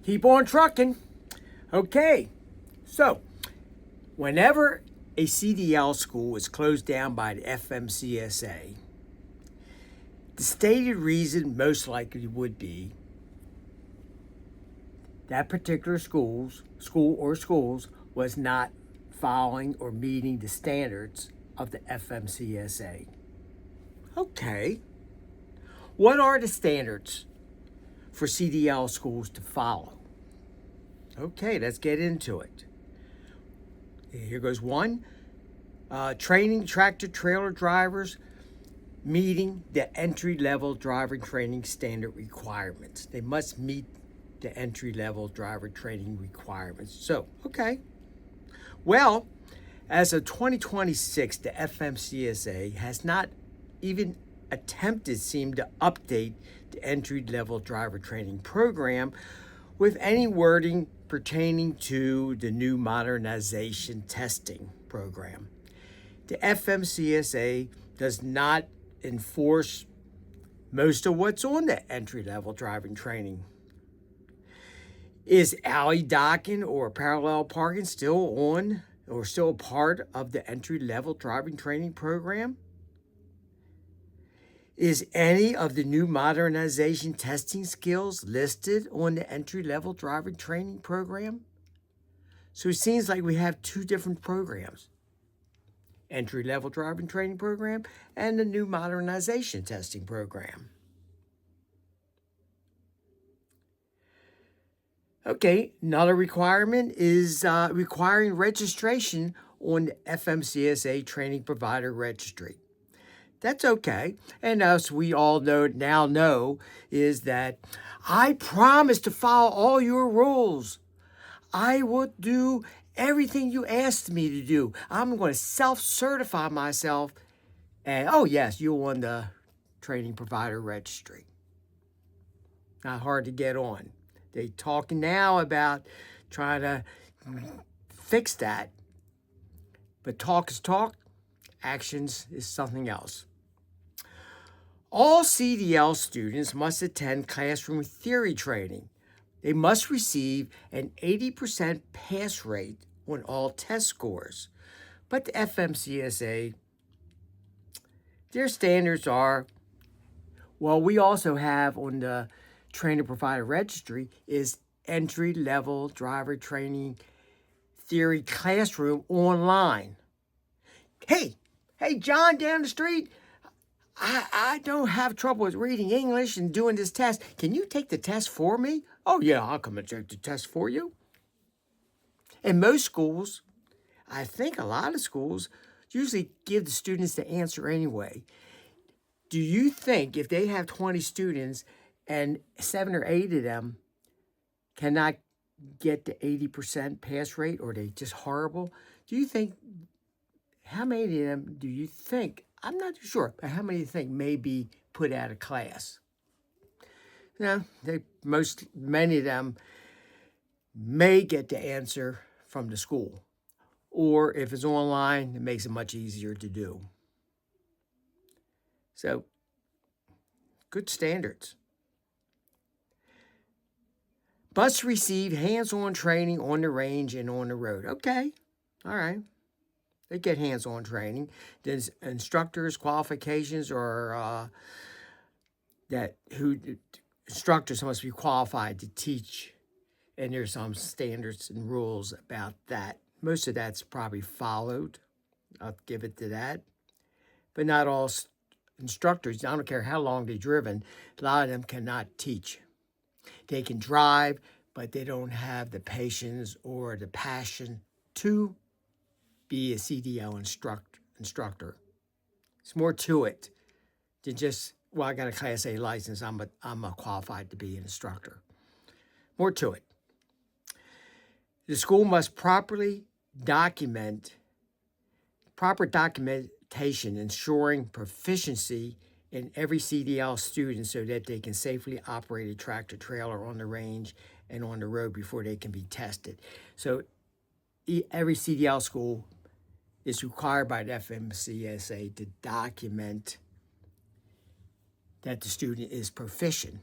Keep on trucking. Okay, so whenever a CDL school is closed down by the Fmcsa, the stated reason most likely would be that particular school or schools was not following or meeting the standards of the Fmcsa. Okay, what are the standards for CDL schools to follow? Okay, let's get into it. Here goes one. Training tractor trailer drivers meeting the entry-level driver training standard requirements. They must meet the entry-level driver training requirements. So, okay. Well, as of 2026, the Fmcsa has not even attempted to update the entry-level driver training program with any wording pertaining to the new modernization testing program. The Fmcsa does not enforce most of what's on the entry-level driving training. Is alley docking or parallel parking still on or still a part of the entry-level driving training program? Is any of the new modernization testing skills listed on the entry-level driving training program? So it seems like we have two different programs. Entry-level driving training program and the new modernization testing program. Okay, another requirement is requiring registration on the Fmcsa training provider registry. That's okay. And as we all know, is that I promise to follow all your rules. I will do everything you asked me to do. I'm going to self-certify myself. And, oh, yes, you're on the training provider registry. Not hard to get on. They're talking now about trying to fix that. But talk is talk. Actions is something else. All CDL students must attend classroom theory training. They must receive an 80% pass rate on all test scores. But the Fmcsa, their standards are, well, we also have on the trainer provider registry is entry-level driver training theory classroom online. Hey, John down the street, I don't have trouble with reading English and doing this test. Can you take the test for me? Oh, yeah, I'll come and take the test for you. In most schools, I think a lot of schools usually give the students the answer anyway. Do you think if they have 20 students and 7 or 8 of them cannot get the 80% pass rate, or they just horrible, do you think, how many of them do you think, I'm not too sure, but how many do you think may be put out of class? No, many of them may get the answer from the school. Or if it's online, it makes it much easier to do. So, good standards. Must receive hands-on training on the range and on the road. Okay, all right. They get hands-on training. There's instructors' qualifications or instructors must be qualified to teach. And there's some standards and rules about that. Most of that's probably followed. I'll give it to that. But not all instructors, I don't care how long they've driven, a lot of them cannot teach. They can drive, but they don't have the patience or the passion to be a CDL instructor. It's more to it than just, well, I got a Class A license, I'm qualified to be an instructor. More to it. The school must proper documentation ensuring proficiency in every CDL student so that they can safely operate a tractor trailer on the range and on the road before they can be tested. So every CDL school is required by the Fmcsa to document that the student is proficient.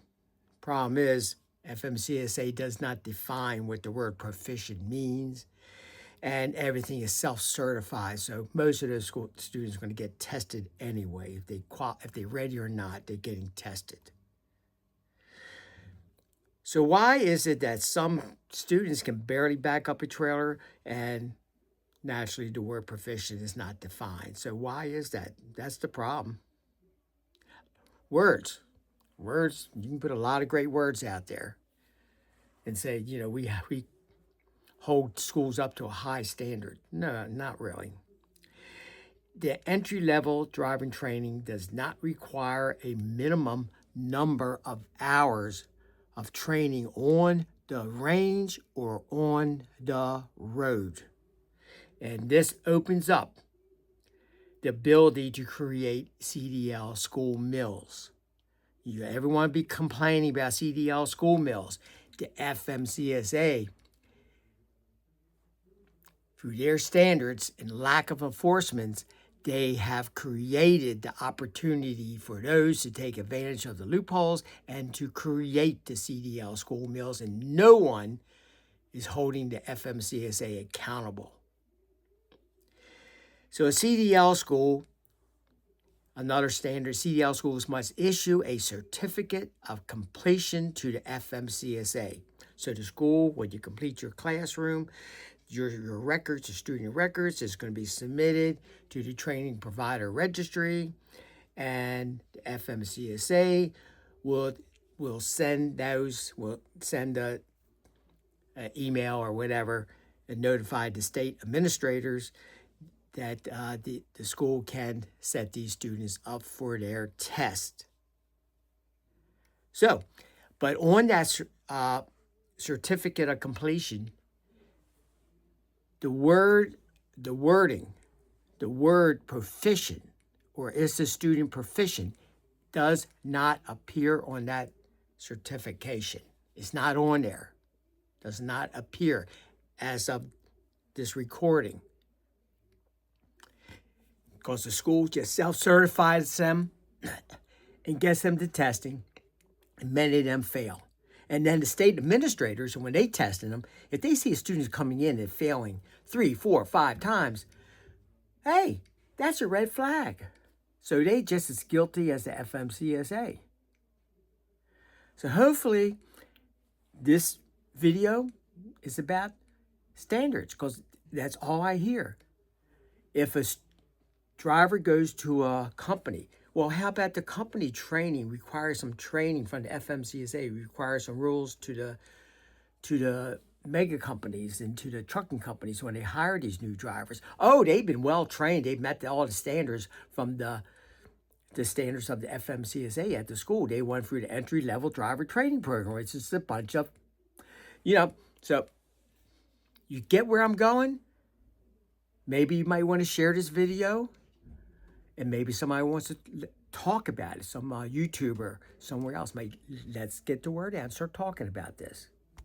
Problem is, FMCSA does not define what the word proficient means, and everything is self-certified. So most of those school students are going to get tested anyway. If they're ready or not, they're getting tested. So why is it that some students can barely back up a trailer and naturally the word proficient is not defined? So why is that? That's the problem. Words, you can put a lot of great words out there and say, you know, we hold schools up to a high standard. No, not really. The entry-level driving training does not require a minimum number of hours of training on the range or on the road. And this opens up the ability to create CDL school mills. Everyone be complaining about CDL school mills. The FMCSA, through their standards and lack of enforcement, they have created the opportunity for those to take advantage of the loopholes and to create the CDL school mills, and no one is holding the FMCSA accountable. So a CDL school, another standard, CDL schools must issue a certificate of completion to the FMCSA. So the school, when you complete your classroom, your records, your student records, is going to be submitted to the training provider registry, and the FMCSA will send an email or whatever and notify the state administrators that the school can set these students up for their test. So, but on that certificate of completion, the word proficient, or is the student proficient, does not appear on that certification. It's not on there. Does not appear as of this recording. Because the school just self-certifies them and gets them to testing, and many of them fail. And then the state administrators, when they testing them, if they see a student coming in and failing 3, 4, 5 times, hey, that's a red flag. So they just as guilty as the FMCSA. So hopefully this video is about standards, because that's all I hear. If a driver goes to a company, well, how about the company training? Requires some training from the FMCSA. Requires some rules to the mega companies and to the trucking companies when they hire these new drivers. Oh, they've been well trained. They've met all the standards from the standards of the FMCSA at the school. They went through the entry-level driver training program. It's just a bunch of, so you get where I'm going? Maybe you might want to share this video, and maybe somebody wants to talk about it. Some YouTuber somewhere else let's get the word out and start talking about this.